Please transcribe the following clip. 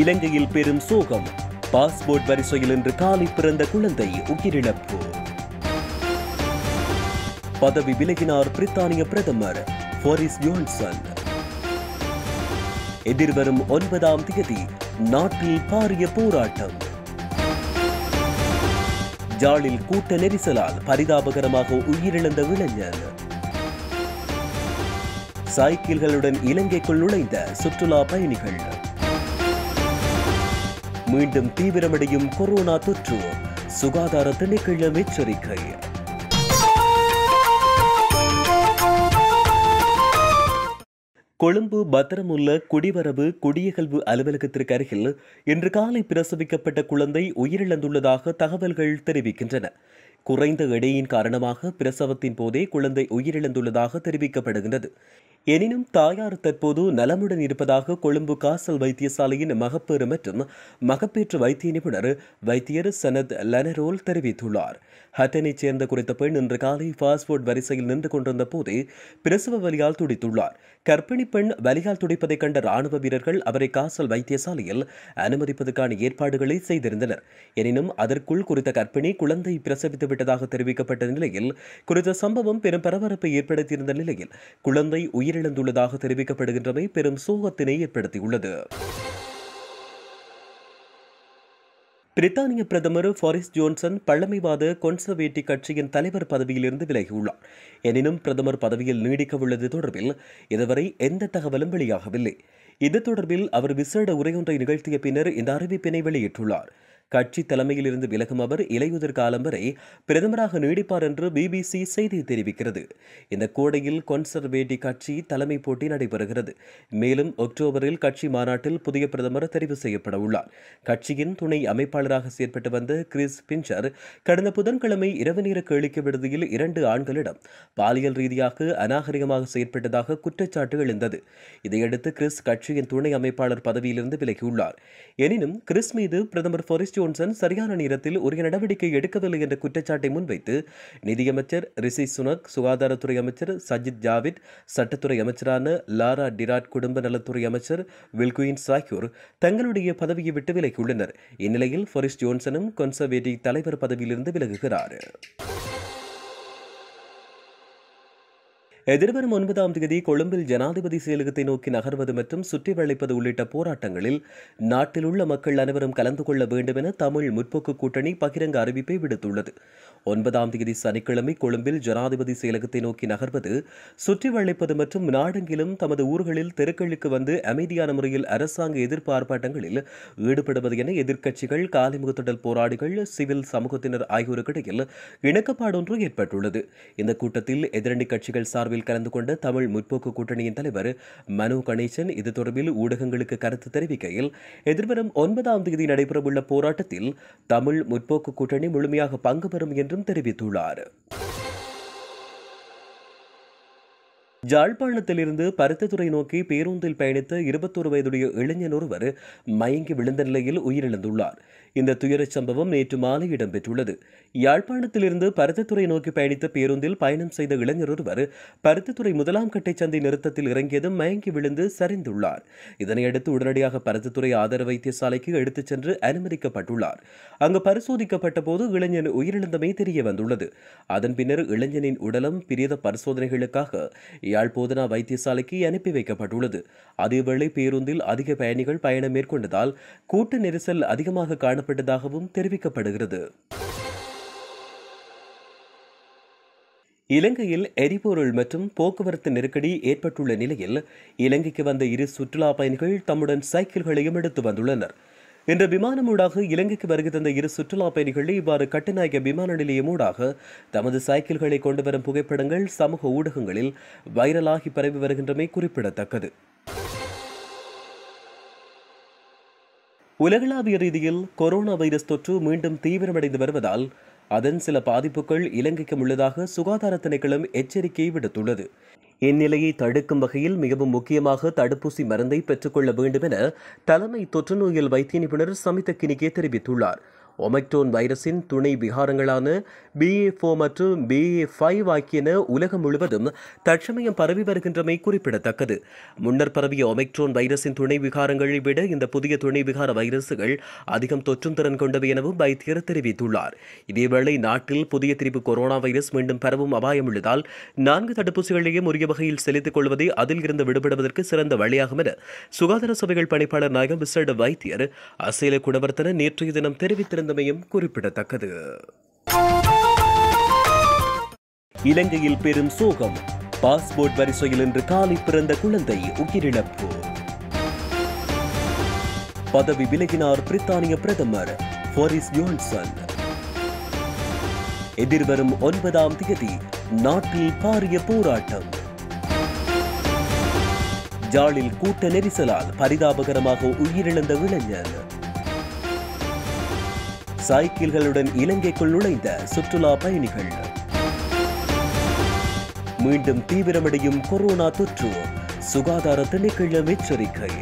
இலங்கையில் பெரும் சோகம். பாஸ்போர்ட் வரிசையில் இன்று காலை பிறந்த குழந்தை உயிரிழப்பு. பதவி விலகினார் பிரித்தானிய பிரதமர் போரிஸ் ஜான்சன். எதிர்வரும் 9ஆம் தேதி நாட்டில் பாரிய போராட்டம். ஜாலில் கூட்ட நெரிசலால் பரிதாபகரமாக உயிரிழந்த இளைஞர். சைக்கிள்களுடன் இலங்கைக்குள் நுழைந்த சுற்றுலா பயணிகள். மீண்டும் தீவிரமடையும் கொரோனா தொற்று, சுகாதார திணைக்களம் எச்சரிக்கை. கொழும்பு பத்திரமுல்ல குடிவரவு குடியகல்வு அலுவலகத்திற்கு அருகில் இன்று காலை பிரசவிக்கப்பட்ட குழந்தை உயிரிழந்துள்ளதாக தகவல்கள் தெரிவிக்கின்றன. குறைந்த எடையின் காரணமாக பிரசவத்தின் போதே குழந்தை உயிரிழந்துள்ளதாக தெரிவிக்கப்படுகின்றது. எனினும் தாயார் தற்போது நலமுடன் இருப்பதாக கொழும்பு காசல் வைத்தியசாலையின் மகப்பேறு மற்றும் மகப்பேற்று வைத்திய நிபுணர் வைத்தியர் சனத் லனரோல் தெரிவித்துள்ளார். ஹட்டனைச் சேர்ந்த குறித்த பெண் இன்று காலை பாஸ்போர்ட் வரிசையில் நின்று கொண்டிருந்த போதே பிரசவ வலியால் துடித்துள்ளார். கர்ப்பிணி பெண் வலியால் துடிப்பதைக் கண்ட ராணுவ வீரர்கள் அவரை காசல் வைத்தியசாலையில் அனுமதிப்பதற்கான ஏற்பாடுகளை செய்திருந்தனர். எனினும் அதற்குள் குறித்த கர்ப்பிணி குழந்தை பிரசவித்து விட்டதாக தெரிவிக்கப்பட்ட நிலையில் குறித்த சம்பவம் பெரும் பரபரப்பை ஏற்படுத்தியிருந்த நிலையில் குழந்தை உயிரிழந்துள்ளதாக தெரிவிக்கப்படுகின்றமை பெரும் சோகத்தினை ஏற்படுத்தியுள்ளது. பிரித்தானிய பிரதமர் போரிஸ் ஜான்சன் பழமைவாத கொன்சர்வேட்டிவ் கட்சியின் தலைவர் பதவியிலிருந்து விலகியுள்ளார். எனினும் பிரதமர் பதவியில் நீடிக்கவுள்ளது தொடர்பில் இதுவரை எந்த தகவலும் வெளியாகவில்லை. இது தொடர்பில் அவர் விசேட உரையொன்றை நிகழ்த்திய பின்னர் இந்த அறிவிப்பினை வெளியிட்டுள்ளார். கட்சி தலைமையிலிருந்து விலகும் அவர் இலையுதிர் காலம் வரை பிரதமராக நீடிப்பார் என்று பிபிசி செய்தி தெரிவிக்கிறது. இந்த கோடையில் கொன்சர்வேட்டிவ் கட்சி தலைமை போட்டி நடைபெறுகிறது. மேலும் அக்டோபரில் கட்சி மாநாட்டில் புதிய பிரதமர் தெரிவு செய்யப்பட உள்ளார். கட்சியின் துணை அமைப்பாளராக செயற்பட்டு வந்த கிறிஸ் பின்சர் கடந்த புதன்கிழமை இரவு நேர கேளிக்கை விடுதியில் 2 ஆண்களிடம் பாலியல் ரீதியாக அநாகரிகமாக செயற்பட்டதாக குற்றச்சாட்டு எழுந்தது. இதையடுத்து கிறிஸ் கட்சியின் துணை அமைப்பாளர் பதவியிலிருந்து விலகியுள்ளார். எனினும் கிறிஸ் மீது பிரதமர் போரிஸ் ஜான்சன் சரியான நேரத்தில் உரிய நடவடிக்கை எடுக்கவில்லை என்ற குற்றச்சாட்டை முன்வைத்து நிதியமைச்சர் ரிஷி சுனக், சுகாதாரத்துறை அமைச்சர் சஜித் ஜாவித், சட்டத்துறை அமைச்சரான லாரா டிராட், குடும்ப நலத்துறை அமைச்சர் வில்குயின்ஸ் ஆகியோர் தங்களுடைய பதவியை விட்டு விலகியுள்ளனர். இந்நிலையில் போரிஸ் ஜான்சனும் கன்சர்வேட்டிவ் தலைவர் பதவியிலிருந்து விலகுகிறார். எதிர்வரும் 9ஆம் தேதி கொழும்பில் ஜனாதிபதி செயலகத்தை நோக்கி நகர்வது மற்றும் சுற்றி வளைப்பது உள்ளிட்ட போராட்டங்களில் நாட்டில் உள்ள மக்கள் அனைவரும் கலந்து கொள்ள வேண்டும் என தமிழ் முற்போக்கு கூட்டணி பகிரங்க அறிவிப்பை விடுத்துள்ளது. 9ஆம் தேதி சனிக்கிழமை கொழும்பில் ஜனாதிபதி செயலகத்தை நோக்கி நகர்வது, சுற்றி வளைப்பது மற்றும் நாடெங்கிலும் தமது ஊர்களில் தெருக்களுக்கு வந்து அமைதியான முறையில் அரசாங்க எதிர்ப்பு ஆர்ப்பாட்டங்களில் ஈடுபடுவது என எதிர்க்கட்சிகள், காலிமுகத்திடல் போராளிகள், சிவில் சமூகத்தினர் ஆகியோருக்கிடையில் இணக்கப்பாடொன்று ஏற்பட்டுள்ளது. இந்த கூட்டத்தில் எதிரணி கட்சிகள் சார்பில் கலந்து கொண்ட தமிழ் முற்போக்கு கூட்டணியின் தலைவர் மனோ கணேசன் இது தொடர்பில் ஊடகங்களுக்கு கருத்து தெரிவிக்கையில், எதிர்வரும் 9ஆம் தேதி நடைபெறவுள்ள போராட்டத்தில் தமிழ் முற்போக்கு கூட்டணி முழுமையாக பங்கு பெறும் என்றும் தெரிவித்துள்ளார். யாழ்ப்பாணத்திலிருந்து பருத்தித்துறை நோக்கி பேருந்தில் பயணித்த 21 வயதுடைய இளைஞர் ஒருவர் மயங்கி விழுந்த நிலையில் உயிரிழந்துள்ளார். இந்த துயரச் சம்பவம் நேற்று மாலை இடம்பெற்றுள்ளது. யாழ்ப்பாணத்திலிருந்து பருத்தித்துறை நோக்கி பயணித்த பேருந்தில் பயணம் செய்த இளைஞர் ஒருவர் பருத்தித்துறை 1ஆம் கட்டை சந்தை நிறுத்தத்தில் இறங்கியதும் மயங்கி விழுந்து சரிந்துள்ளார். இதனையடுத்து உடனடியாக பருத்தித்துறை ஆதார வைத்தியசாலைக்கு எடுத்துச் சென்று அனுமதிக்கப்பட்டுள்ளார். அங்கு பரிசோதிக்கப்பட்ட போது இளைஞன் உயிரிழந்தமை தெரிய வந்துள்ளது. அதன் பின்னர் இளைஞனின் உடலம் பிரேத பரிசோதனைகளுக்காக யாழ்போதனா வைத்தியசாலைக்கு அனுப்பி வைக்கப்பட்டுள்ளது. அதேவேளை பேருந்தில் அதிக பயணிகள் பயணம் மேற்கொண்டதால் கூட்ட நெரிசல் அதிகமாக காணப்பட்டதாகவும் தெரிவிக்கப்படுகிறது. இலங்கையில் எரிபொருள் மற்றும் போக்குவரத்து நெருக்கடி ஏற்பட்டுள்ள நிலையில் இலங்கைக்கு வந்த 2 சுற்றுலா பயணிகள் தம்முடன் சைக்கிள்களையும் எடுத்து வந்துள்ளனர். இன்று விமானமூடாக இலங்கைக்கு வருகை தந்த 2 சுற்றுலா பயணிகள் இவ்வாறு கட்டுநாயக்க விமான நிலையமூடாக தமது சைக்கிள்களை கொண்டு வரும் புகைப்படங்கள் சமூக ஊடகங்களில் வைரலாகி பரவி வருகின்றமை குறிப்பிடத்தக்கது. உலகளாவிய ரீதியில் கொரோனா வைரஸ் தொற்று மீண்டும் தீவிரமடைந்து வருவதால் அதன் சில பாதிப்புகள் இலங்கைக்கும் உள்ளதாக சுகாதார திணைக்களம் எச்சரிக்கை விடுத்துள்ளது. இந்நிலையை தடுக்கும் வகையில் மிகவும் முக்கியமாக தடுப்பூசி மருந்தை பெற்றுக்கொள்ள வேண்டும் என தலைமை தொற்று நோயியல் வைத்திய நிபுணர் சமித கினிகே தெரிவித்துள்ளார். ஒமைக்ரோன் வைரஸின் துணை விகாரங்களான BA.4 மற்றும் BA.5 ஆகியன உலகம் முழுவதும் தற்சமயம் பரவி வருகின்றமை குறிப்பிடத்தக்கது. முன்னர் பரவிய ஒமைக்ரோன் வைரஸின் துணை விகாரங்களை விட இந்த புதிய துணை விகார வைரசுகள் அதிகம் தொற்றும் திறன் கொண்டவை எனவும் வைத்தியர் தெரிவித்துள்ளார். இதேவேளை நாட்டில் புதிய திரிபு கொரோனா வைரஸ் மீண்டும் பரவும் அபாயம் உள்ளதால் 4 தடுப்பூசிகளையும் உரிய வகையில் செலுத்திக் கொள்வதே அதில் இருந்து விடுபடுவதற்கு சிறந்த வழியாகும் என சுகாதார சபைகள் பணிப்பாளர் நாயகம் விசேட வைத்தியர் அசேல குணவர்த்தன நேற்றைய தினம் தெரிவித்திருந்தமையும் குறிப்பிடத்தக்கது. இலங்கையில் பெரும் சோகம். பாஸ்போர்ட் வரிசையில் இன்று காலை பிறந்த குழந்தை உயிரிழப்பு. பதவி விலகினார் பிரித்தானிய பிரதமர் போரிஸ் ஜான்சன். எதிர்வரும் 9ஆம் தேதி நாட்டில் பாரிய போராட்டம். ஜாலில் கூட்ட நெரிசலால் பரிதாபகரமாக உயிரிழந்த இளைஞர். சைக்கிள்களுடன் இலங்கைக்குள் நுழைந்த சுற்றுலா பயணிகள். மீண்டும் தீவிரமடையும் கொரோனா தொற்று. சுகாதார திணைக்களம் எச்சரிக்கை.